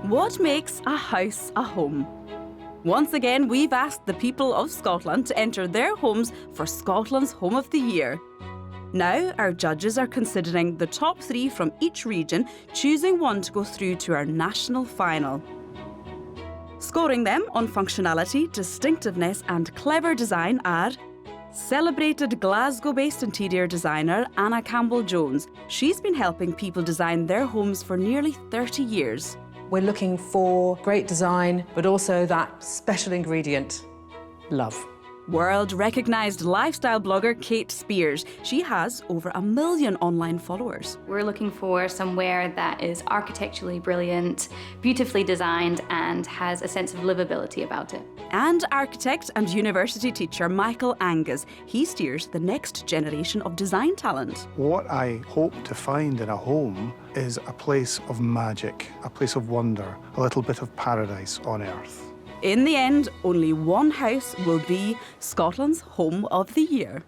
What makes a house a home? Once again, we've asked the people of Scotland to enter their homes for Scotland's Home of the Year. Now, our judges are considering the top 3 from each region, choosing one to go through to our national final. Scoring them on functionality, distinctiveness and clever design are celebrated Glasgow-based interior designer Anna Campbell-Jones. She's been helping people design their homes for nearly 30 years. We're looking for great design, but also that special ingredient, love. World-recognised lifestyle blogger Kate Spears. She has over 1 million online followers. We're looking for somewhere that is architecturally brilliant, beautifully designed, and has a sense of livability about it. And architect and university teacher Michael Angus. He steers the next generation of design talent. What I hope to find in a home is a place of magic, a place of wonder, a little bit of paradise on earth. In the end, only one house will be Scotland's Home of the Year.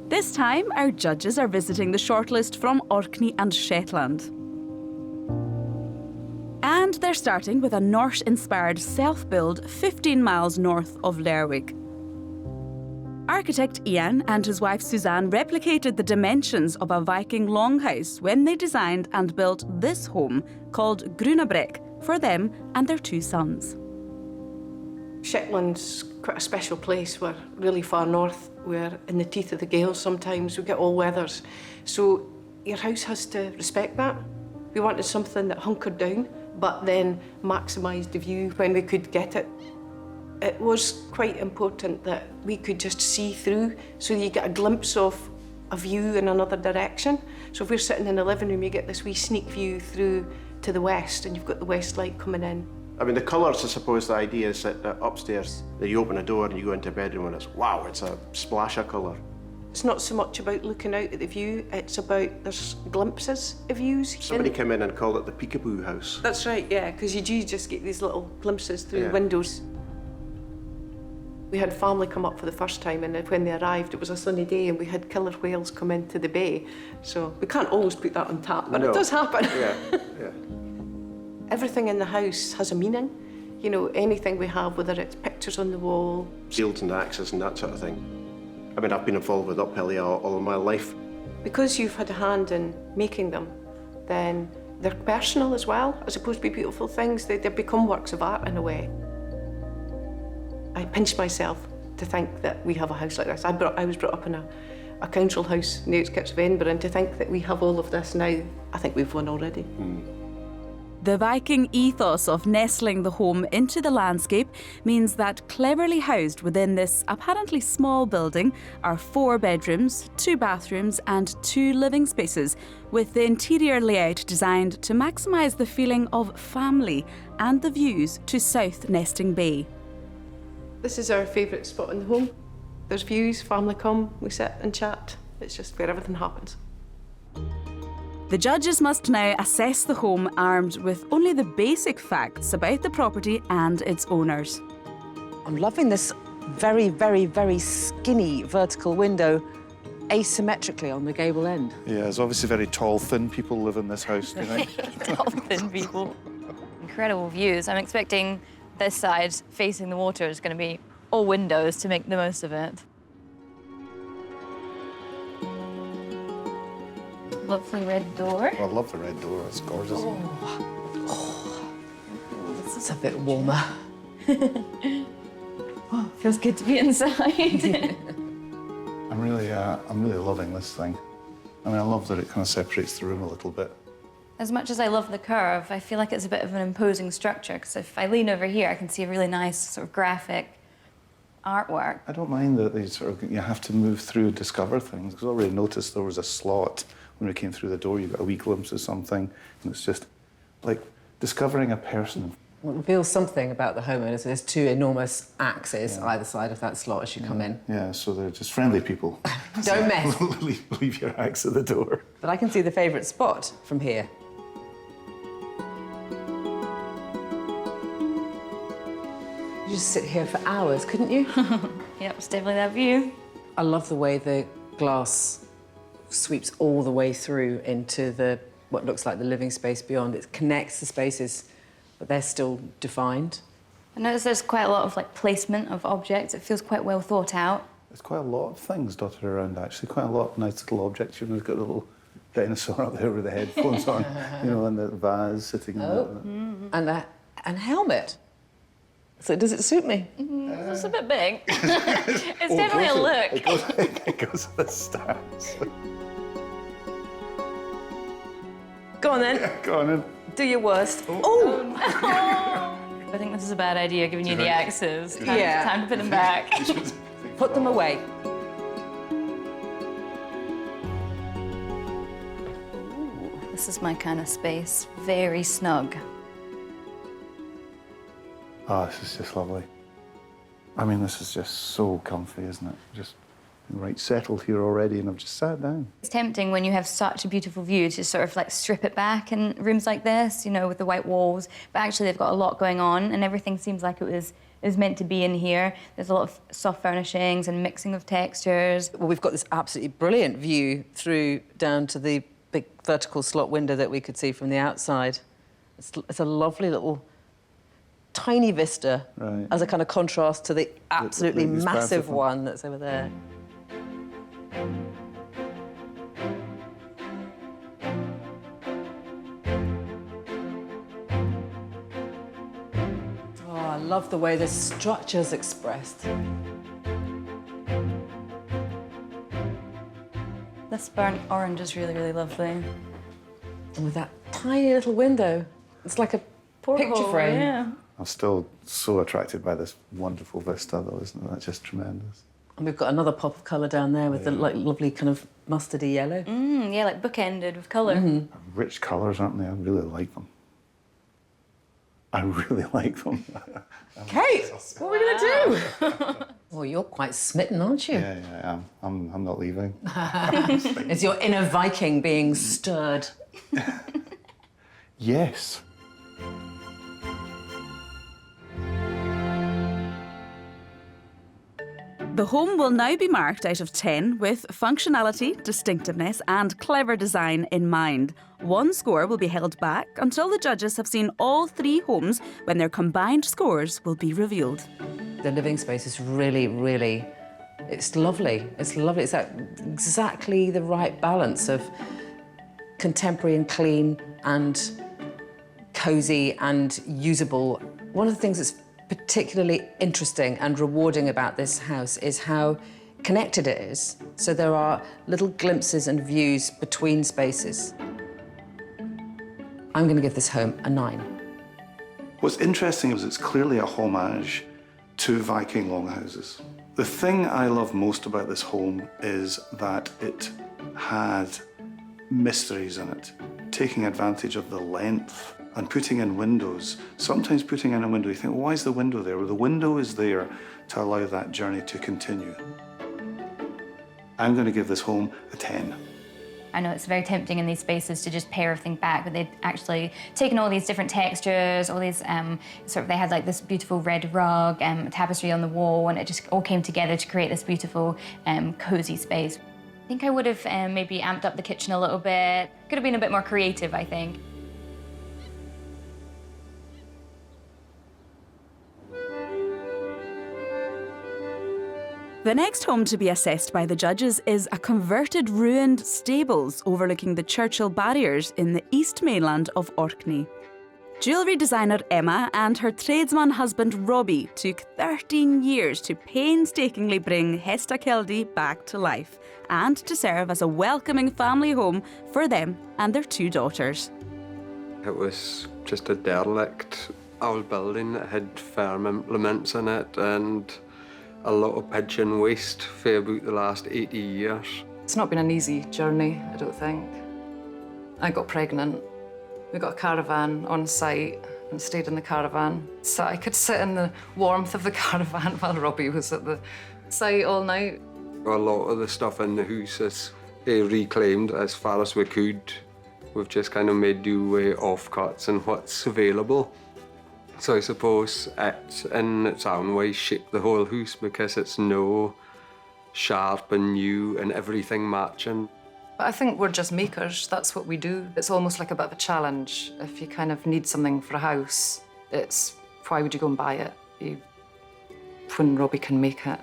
This time, our judges are visiting the shortlist from Orkney and Shetland. And they're starting with a Norse-inspired self-build 15 miles north of Lerwick. Architect Ian and his wife Suzanne replicated the dimensions of a Viking longhouse when they designed and built this home called Grunabreck for them and their 2 sons. Shetland's quite a special place. We're really far north. We're in the teeth of the gale sometimes. We get all weathers. So your house has to respect that. We wanted something that hunkered down, but then maximised the view when we could get it. It was quite important that we could just see through, so you get a glimpse of a view in another direction. So if we're sitting in the living room, you get this wee sneak view through to the west, and you've got the west light coming in. I mean, the colours, I suppose the idea is that upstairs, that you open a door and you go into a bedroom and it's, wow, it's a splash of colour. It's not so much about looking out at the view, it's about there's glimpses of views. Somebody came in and called it the peekaboo house. That's right, yeah, because you do just get these little glimpses through windows. We had family come up for the first time, and when they arrived, it was a sunny day, and we had killer whales come into the bay. So we can't always put that on tap, but it does happen. Yeah, yeah. Everything in the house has a meaning. You know, anything we have, whether it's pictures on the wall. Shields and axes and that sort of thing. I mean, I've been involved with uphill all of my life. Because you've had a hand in making them, then they're personal as well, as opposed to be beautiful things. They become works of art in a way. I pinch myself to think that we have a house like this. I was brought up in a council house in the outskirts of Edinburgh, and to think that we have all of this now, I think we've won already. The Viking ethos of nestling the home into the landscape means that cleverly housed within this apparently small building are 4 bedrooms, 2 bathrooms and 2 living spaces, with the interior layout designed to maximise the feeling of family and the views to South Nesting Bay. This is our favourite spot in the home. There's views, family come, we sit and chat. It's just where everything happens. The judges must now assess the home armed with only the basic facts about the property and its owners. I'm loving this very, very, very skinny vertical window asymmetrically on the gable end. Yeah, there's obviously very tall, thin people live in this house, do you think? Tall, thin people. Incredible views. I'm expecting this side facing the water is going to be all windows to make the most of it. Lovely red door. I love the red door, it's gorgeous. This is a bit warmer. Feels good to be inside. I'm really loving this thing. I mean, I love that it kind of separates the room a little bit. As much as I love the curve, I feel like it's a bit of an imposing structure, because if I lean over here, I can see a really nice sort of graphic artwork. I don't mind that you have to move through and discover things, because I already noticed there was a slot when we came through the door. You got a wee glimpse of something, and it's just like discovering a person. What reveals something about the homeowners, there's 2 enormous axes either side of that slot as you come in. Yeah, so they're just friendly people. Don't mess. Leave your axe at the door. But I can see the favourite spot from here. You just sit here for hours, couldn't you? Yep, it's definitely that view. I love the way the glass sweeps all the way through into the what looks like the living space beyond. It connects the spaces, but they're still defined. I notice there's quite a lot of like placement of objects. It feels quite well thought out. There's quite a lot of things dotted around, actually. Quite a lot of nice little objects. You know, we've got a little dinosaur up there with the headphones on, you know, and the vase sitting in And a helmet. So does it suit me? It's a bit big. It's definitely a look. It goes with the stars. Go on then. Go on in. Do your worst. Oh! I think this is a bad idea, giving you the axes. Time to put them back. Put them away. This is my kind of space. Very snug. Oh, this is just lovely. I mean, this is just so comfy, isn't it? Just right settled here already, and I've just sat down. It's tempting when you have such a beautiful view to sort of like strip it back in rooms like this, you know, with the white walls. But actually, they've got a lot going on, and everything seems like it was meant to be in here. There's a lot of soft furnishings and mixing of textures. Well, we've got this absolutely brilliant view through down to the big vertical slot window that we could see from the outside. It's a lovely little tiny vista as a kind of contrast to the absolutely massive one that's over there. Oh, I love the way the structure's expressed. This burnt orange is really, really lovely. And with that tiny little window, it's like a picture frame. Yeah. I'm still so attracted by this wonderful vista, though, isn't it? That's just tremendous. And we've got another pop of colour down there with the like lovely kind of mustardy yellow. Yeah, like bookended with colour. Rich colours, aren't they? I really like them. I really like them. Kate, what are we going to do? Well, you're quite smitten, aren't you? Yeah, I am. I'm not leaving. Is your inner Viking being stirred? Yes. The home will now be marked out of 10 with functionality, distinctiveness and clever design in mind. 1 score will be held back until the judges have seen all 3 homes, when their combined scores will be revealed. The living space is really, really, it's lovely. It's lovely. It's exactly the right balance of contemporary and clean and cosy and usable. One of the things that's particularly interesting and rewarding about this house is how connected it is. So there are little glimpses and views between spaces. I'm going to give this home a 9. What's interesting is it's clearly a homage to Viking longhouses. The thing I love most about this home is that it had mysteries in it, taking advantage of the length and putting in windows. Sometimes putting in a window, you think, well, why is the window there? Well, the window is there to allow that journey to continue. I'm going to give this home a 10. I know it's very tempting in these spaces to just pare everything back, but they'd actually taken all these different textures, all these they had like this beautiful red rug, tapestry on the wall, and it just all came together to create this beautiful, cozy space. I think I would have maybe amped up the kitchen a little bit. Could have been a bit more creative, I think. The next home to be assessed by the judges is a converted ruined stables overlooking the Churchill barriers in the east mainland of Orkney. Jewellery designer Emma and her tradesman husband Robbie took 13 years to painstakingly bring Hesta Keldi back to life and to serve as a welcoming family home for them and their 2 daughters. It was just a derelict old building that had farm implements in it and a lot of pigeon waste for about the last 80 years. It's not been an easy journey, I don't think. I got pregnant. We got a caravan on site and stayed in the caravan. So I could sit in the warmth of the caravan while Robbie was at the site all night. A lot of the stuff in the house is reclaimed as far as we could. We've just kind of made do with offcuts and what's available. So I suppose it, in its own way, shaped the whole house because it's no sharp and new and everything matching. But I think we're just makers. That's what we do. It's almost like a bit of a challenge. If you kind of need something for a house, it's why would you go and buy it? When Robbie can make it.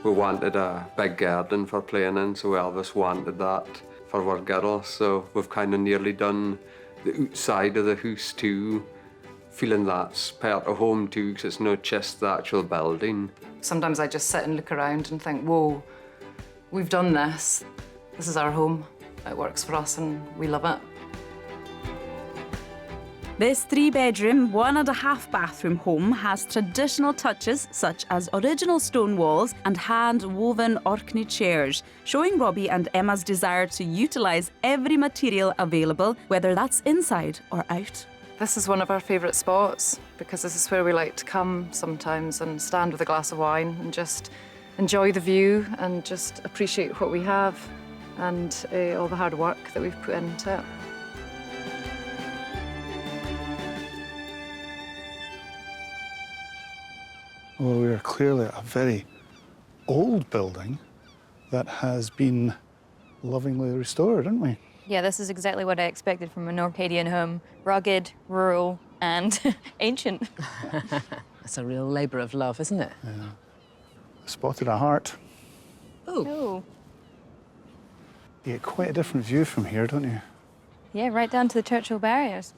We wanted a big garden for playing in, so Elvis wanted that for our girls. So we've kind of nearly done the outside of the house too, feeling that's part of home too, because it's not just the actual building. Sometimes I just sit and look around and think, whoa, we've done this. This is our home. It works for us and we love it. This 3-bedroom, 1.5 bathroom home has traditional touches such as original stone walls and hand-woven Orkney chairs, showing Robbie and Emma's desire to utilise every material available, whether that's inside or out. This is one of our favourite spots because this is where we like to come sometimes and stand with a glass of wine and just enjoy the view and just appreciate what we have and all the hard work that we've put into it. Well, we are clearly a very old building that has been lovingly restored, aren't we? Yeah, this is exactly what I expected from an Orcadian home. Rugged, rural, and ancient. That's a real labour of love, isn't it? Yeah. I spotted a heart. Oh. You get quite a different view from here, don't you? Yeah, right down to the Churchill barriers.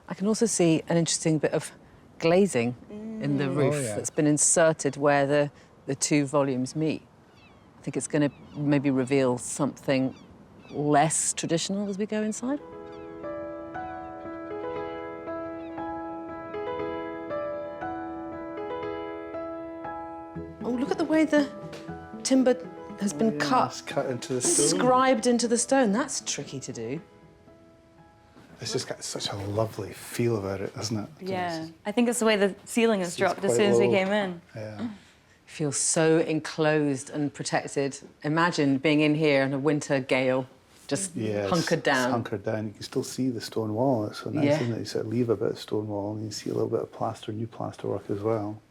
I can also see an interesting bit of glazing in the roof that's been inserted where the two volumes meet. I think it's going to maybe reveal something less traditional as we go inside. Oh, look at the way the timber has been It's cut into the stone. scribed into the stone. That's tricky to do. It's just got such a lovely feel about it, doesn't it? Yeah, I think it's the way the ceiling is dropped as quite soon as we low. came in. Yeah. Feels so enclosed and protected. Imagine being in here in a winter gale, just Yeah, hunkered It's down. hunkered down. You can still see the stone wall. It's so nice, Yeah. isn't it? You sort of leave a bit of stone wall and you see a little bit of plaster, new plaster work as well.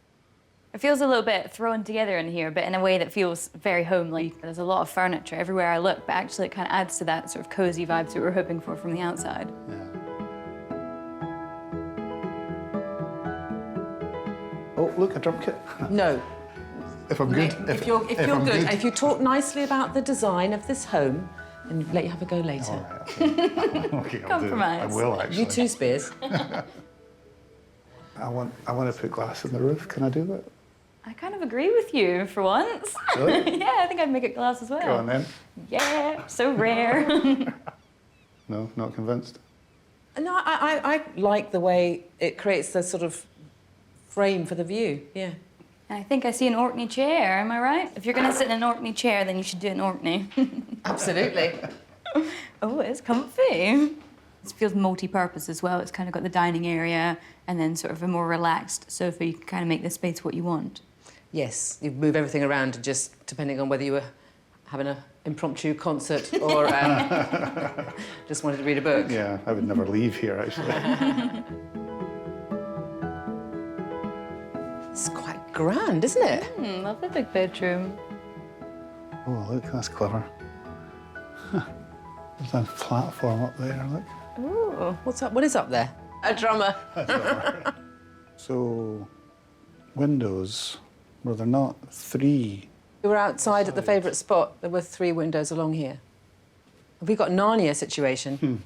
It feels a little bit thrown together in here, but in a way that feels very homely. There's a lot of furniture everywhere I look, but actually it kind of adds to that sort of cosy vibes that we're hoping for from the outside. Yeah. Oh, look, a drum kit. No. If I'm good. If you're I'm good, if you talk nicely about the design of this home, and let you have a go later. All right, okay. Okay, I'll do it. I Compromise. will, actually. You too, Spears. I want to put glass in the roof. Can I do that? I kind of agree with you for once. Really? Yeah, I think I'd make it glass as well. Go on then. Yeah, so rare. No, not convinced. No, I like the way it creates the sort of frame for the view. Yeah. I think I see an Orkney chair, am I right? If you're going to sit in an Orkney chair, then you should do an Orkney. Absolutely. Oh, it's comfy. It feels multi-purpose as well. It's kind of got the dining area and then sort of a more relaxed sofa. You can kind of make the space what you want. Yes, you move everything around just depending on whether you were having an impromptu concert or just wanted to read a book. Yeah, I would never leave here, actually. It's quite grand, isn't it? Love the big bedroom. Oh, look, that's clever. There's a platform up there, look. Ooh. What's up? What is up there? A drummer. So, windows, were there not three? We were outside at the favourite spot. There were 3 windows along here. Have we got Narnia situation?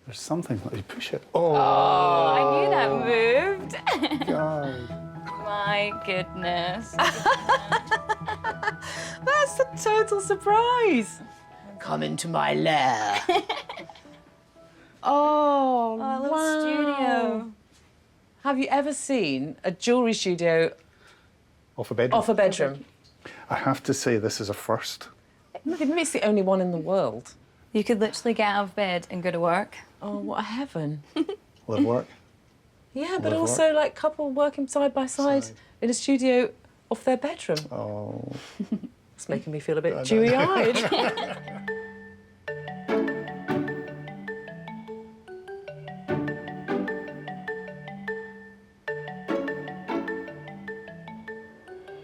There's something, let me push it. Oh, I knew that moved. God. My goodness. That's a total surprise. Come into my lair. Oh, Oh, a little wow. studio. Have you ever seen a jewellery studio Off a bedroom. off a bedroom? I have to say, this is a first. Maybe it's the only one in the world. You could literally get out of bed and go to work. Oh, what a heaven. Live work. Yeah, but Live also like couple working side by side in a studio off their bedroom. Oh. It's making me feel a bit dewy-eyed.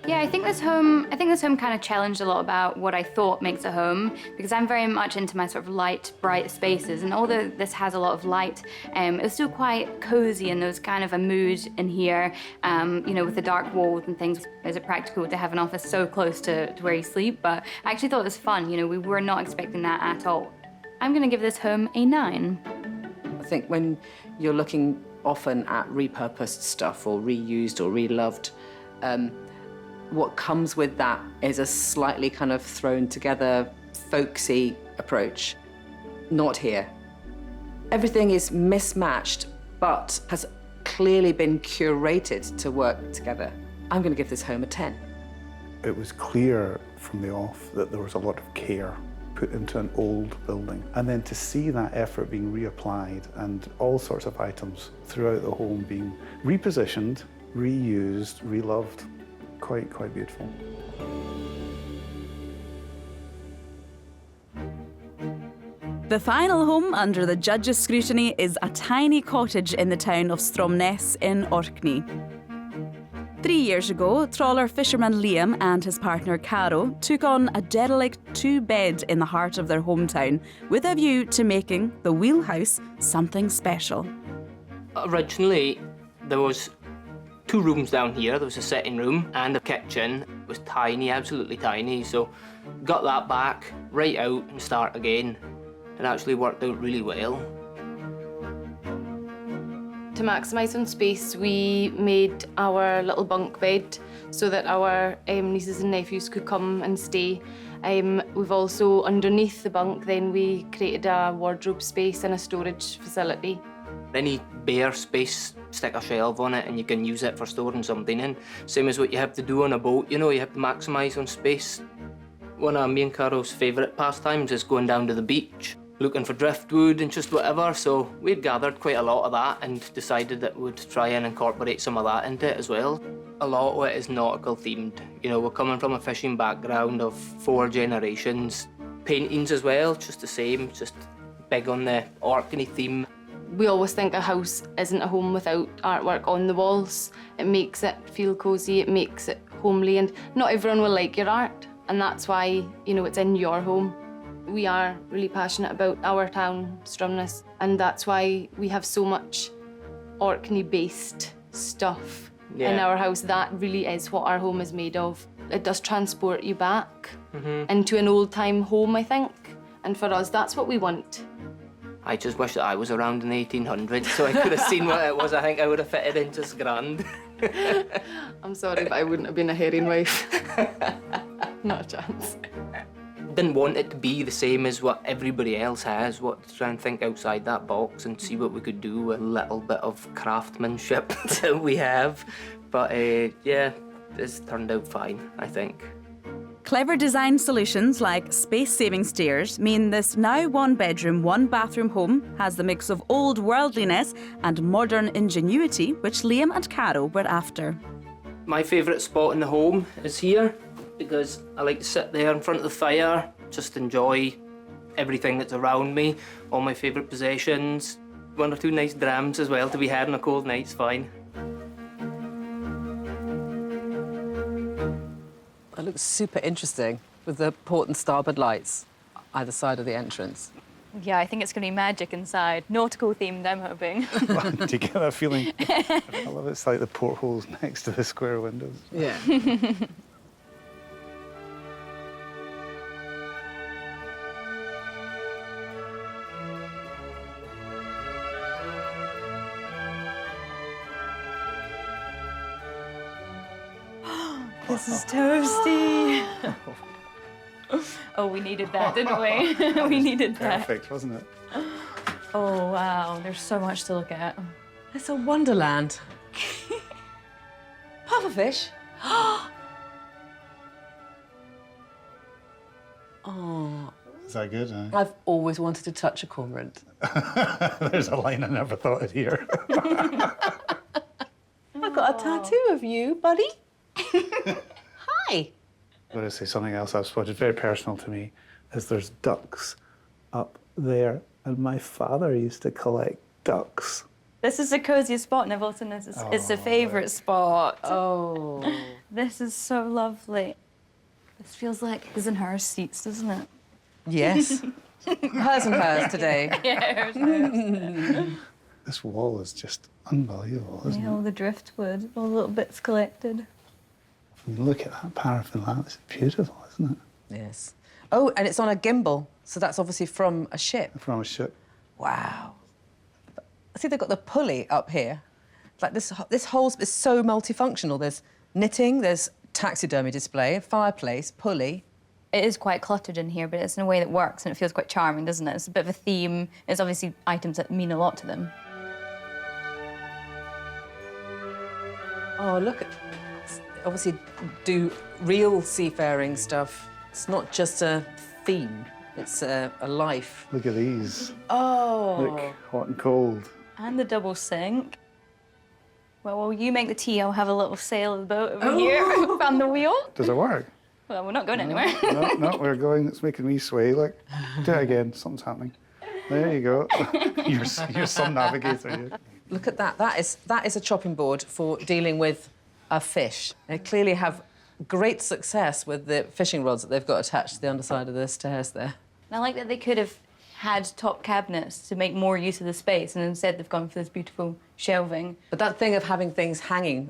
Yeah, I think this home kind of challenged a lot about what I thought makes a home, because I'm very much into my sort of light, bright spaces, and although this has a lot of light, it was still quite cozy, and there was kind of a mood in here, you know, with the dark walls and things. Is it practical to have an office so close to where you sleep? But I actually thought it was fun, you know, we were not expecting that at all. I'm gonna give this home a 9. I think when you're looking often at repurposed stuff or reused or reloved, what comes with that is a slightly kind of thrown together, folksy approach. Not here. Everything is mismatched, but has clearly been curated to work together. I'm going to give this home a 10. It was clear from the off that there was a lot of care put into an old building. And then to see that effort being reapplied and all sorts of items throughout the home being repositioned, reused, reloved, quite beautiful. The final home under the judges' scrutiny is a tiny cottage in the town of Stromness in Orkney. 3 years ago, trawler fisherman Liam and his partner Caro took on a derelict 2-bed in the heart of their hometown with a view to making the Wheelhouse something special. Originally, there was 2 rooms down here. There was a sitting room and a kitchen. It was tiny, absolutely tiny, so got that back, right out and start again. It actually worked out really well. To maximise on space, we made our little bunk bed so that our nieces and nephews could come and stay. We've also, underneath the bunk, then we created a wardrobe space and a storage facility. Any bare space, stick a shelf on it and you can use it for storing something in. Same as what you have to do on a boat, you know, you have to maximise on space. One of me and Caro's favourite pastimes is going down to the beach, looking for driftwood and just whatever, so we'd gathered quite a lot of that and decided that we'd try and incorporate some of that into it as well. A lot of it is nautical themed. You know, we're coming from a fishing background of 4 generations. Paintings as well, just the same, just big on the Orkney theme. We always think a house isn't a home without artwork on the walls. It makes it feel cosy, it makes it homely, and not everyone will like your art, and that's why, you know, it's in your home. We are really passionate about our town, Stromness, and that's why we have so much Orkney-based stuff in our house. That really is what our home is made of. It does transport you back into an old-time home, I think, and for us, that's what we want. I just wish that I was around in the 1800s so I could have seen what it was. I think I would have fitted in just grand. I'm sorry, but I wouldn't have been a herring wife. Not a chance. Didn't want it to be the same as what everybody else has. To try and think outside that box and see what we could do with a little bit of craftsmanship that we have. But yeah, it's turned out fine, I think. Clever design solutions like space-saving stairs mean this now 1-bedroom, 1-bathroom home has the mix of old worldliness and modern ingenuity which Liam and Caro were after. My favourite spot in the home is here because I like to sit there in front of the fire, just enjoy everything that's around me, all my favourite possessions. 1 or 2 nice drams as well to be had on a cold night's fine. It looks super interesting with the port and starboard lights either side of the entrance. Yeah, I think it's going to be magic inside. Nautical themed, I'm hoping. Do you get that feeling? I love it's like the portholes next to the square windows. Yeah. This is toasty. Oh, we needed that, didn't we? We needed that. Perfect, wasn't it? Oh, wow. There's so much to look at. It's a wonderland. Pufferfish. Oh. Is that good? I've always wanted to touch a cormorant. There's a line I never thought I'd hear. I've got a tattoo of you, buddy. Hi. I'm going to say something else I've spotted, very personal to me, is there's ducks up there, and my father used to collect ducks. This is the coziest spot, Nivelton. It's a favourite spot. Oh. This is so lovely. This feels like his and hers seats, doesn't it? Yes. Hers and hers today. Yeah, hers. This wall is just unbelievable, isn't All it? the driftwood, all the little bits collected. When you look at that paraffin lamp, it's beautiful, isn't it? Yes. Oh, and it's on a gimbal, so that's obviously from a ship. From a ship. Wow. See, they've got the pulley up here. Like this whole is so multifunctional. There's knitting, there's taxidermy display, fireplace, pulley. It is quite cluttered in here, but it's in a way that works and it feels quite charming, doesn't it? It's a bit of a theme. It's obviously items that mean a lot to them. Oh, look at... Obviously do real seafaring stuff. It's not just a theme, it's a life. Look at these. Oh. Look, hot and cold. And the double sink. Well, while you make the tea, I'll have a little sail of the boat over here on the wheel. Does it work? Well, we're not going anywhere. No, we're going. It's making me sway. Look, do it again. Something's happening. There you go. You're some navigator. You. Look at that. That is a chopping board for dealing with a fish. They clearly have great success with the fishing rods that they've got attached to the underside of the stairs there. And I like that they could have had top cabinets to make more use of the space, and instead they've gone for this beautiful shelving. But that thing of having things hanging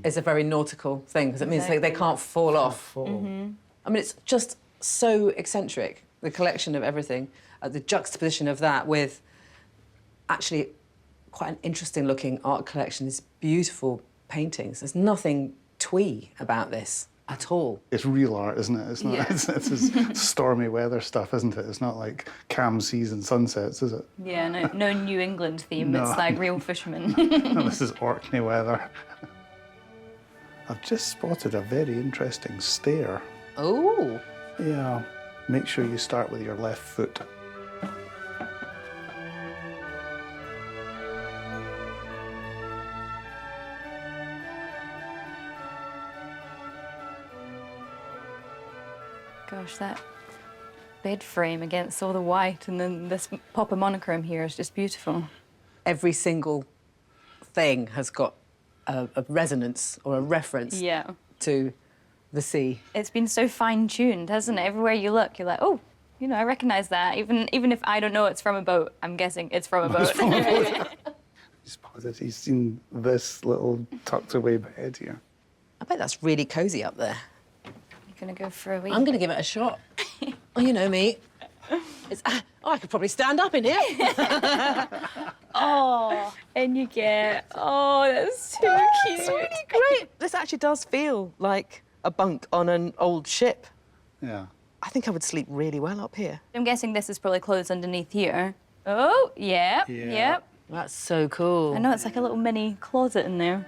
is a very nautical thing, because it means they can't fall off. I mean, it's just so eccentric, the collection of everything, the juxtaposition of that with actually quite an interesting-looking art collection, these beautiful paintings. There's nothing twee about this at all. It's real art, isn't it? It's not. Yeah. It's stormy weather stuff, isn't it? It's not like calm seas and sunsets, is it? Yeah, no New England theme. No. It's like real fishermen. No, this is Orkney weather. I've just spotted a very interesting stair. Oh. Yeah. Make sure you start with your left foot. Gosh, that bed frame against all the white, and then this pop of monochrome here is just beautiful. Every single thing has got a resonance or a reference Yeah. to the sea. It's been so fine-tuned, hasn't it? Everywhere you look, you're like, oh, you know, I recognise that. Even if I don't know it's from a boat, I'm guessing it's from a boat. He's seen this little tucked away bed here. I bet that's really cosy up there. You're gonna go for a wee. I'm going to give it a shot. Oh, you know me. I could probably stand up in here. Oh, and you get, oh, that's too cute. It's really great. This actually does feel like a bunk on an old ship. Yeah. I think I would sleep really well up here. I'm guessing this is probably clothes underneath here. Oh, yep, Yeah. yep. That's so cool. I know, it's like a little mini closet in there.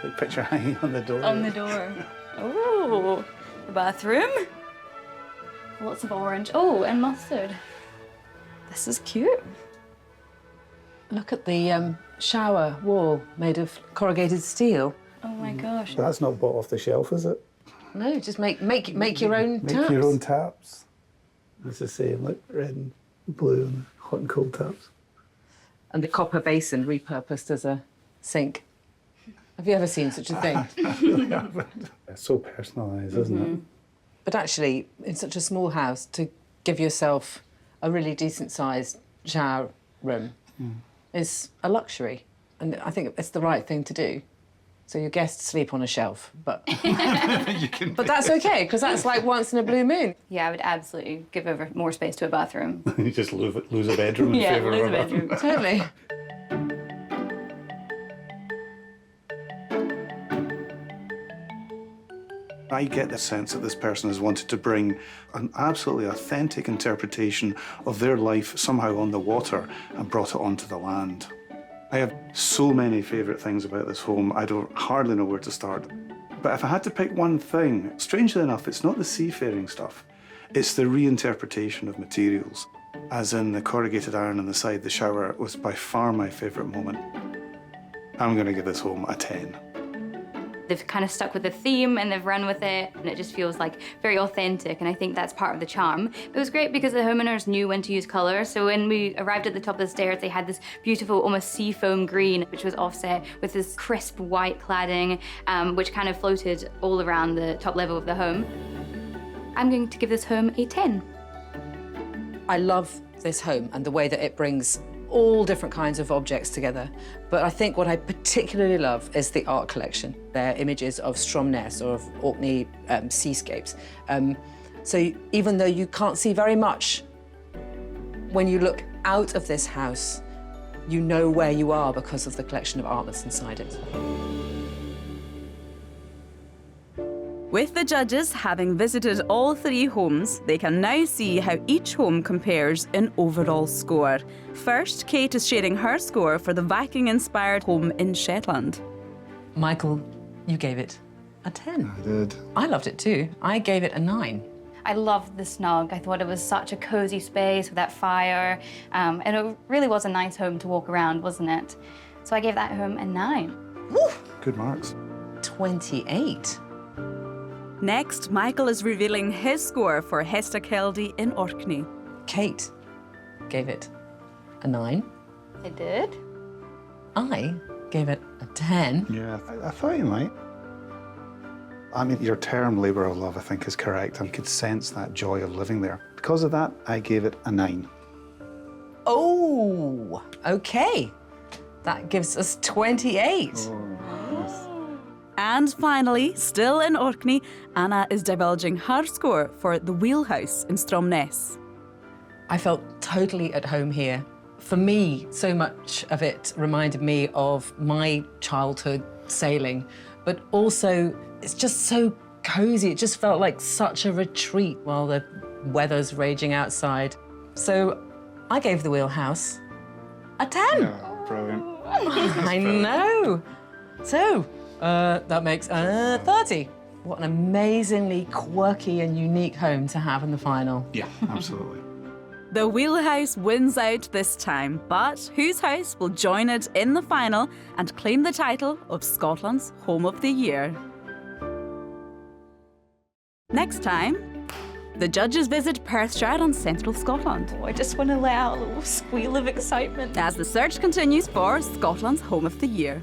Big picture hanging on the door. On the door. Oh, the bathroom. Lots of orange. Oh, and mustard. This is cute. Look at the shower wall made of corrugated steel. Oh my gosh. That's not bought off the shelf, is it? No, just make your own taps. Make your own taps. It's the same, look, red and blue and hot and cold taps. And the copper basin repurposed as a sink. Have you ever seen such a thing? I really haven't. It's so personalised, isn't it? But actually, in such a small house, to give yourself a really decent-sized shower room is a luxury. And I think it's the right thing to do. So your guests sleep on a shelf, but but that's okay, because that's like once in a blue moon. Yeah, I would absolutely give over more space to a bathroom. You just lose a bedroom in Yeah, favour lose of a bedroom. Totally. I get the sense that this person has wanted to bring an absolutely authentic interpretation of their life somehow on the water and brought it onto the land. I have so many favourite things about this home, I don't hardly know where to start. But if I had to pick one thing, strangely enough, it's not the seafaring stuff. It's the reinterpretation of materials. As in the corrugated iron on the side, the shower was by far my favourite moment. I'm going to give this home a 10. They've kind of stuck with the theme and they've run with it, and it just feels like very authentic, and I think that's part of the charm. But it was great because the homeowners knew when to use colour, so when we arrived at the top of the stairs, they had this beautiful, almost seafoam green, which was offset with this crisp white cladding, which kind of floated all around the top level of the home. I'm going to give this home a 10. I love this home and the way that it brings all different kinds of objects together. But I think what I particularly love is the art collection. They're images of Stromness or of Orkney seascapes. So even though you can't see very much, when you look out of this house, you know where you are because of the collection of art that's inside it. With the judges having visited all 3 homes, they can now see how each home compares in overall score. First, Kate is sharing her score for the Viking-inspired home in Shetland. Michael, you gave it a 10. I did. I loved it too. I gave it a 9. I loved the snug. I thought it was such a cosy space with that fire, and it really was a nice home to walk around, wasn't it? So I gave that home a 9. Woo! Good marks. 28. Next, Michael is revealing his score for Hesta Keldi in Orkney. Kate gave it a 9. I did. I gave it a 10. Yeah, I thought you might. I mean, your term labour of love, I think, is correct. And you could sense that joy of living there. Because of that, I gave it a 9. Oh, okay. That gives us 28. And finally, still in Orkney, Anna is divulging her score for the Wheelhouse in Stromness. I felt totally at home here. For me, so much of it reminded me of my childhood sailing, but also it's just so cozy. It just felt like such a retreat while the weather's raging outside. So I gave the Wheelhouse a 10. Yeah, brilliant. I know. So that makes 30. What an amazingly quirky and unique home to have in the final. Yeah, absolutely. The Wheelhouse wins out this time, but whose house will join it in the final and claim the title of Scotland's Home of the Year? Next time, the judges visit Perthshire and central Scotland. Oh, I just want to let out a little squeal of excitement. As the search continues for Scotland's Home of the Year.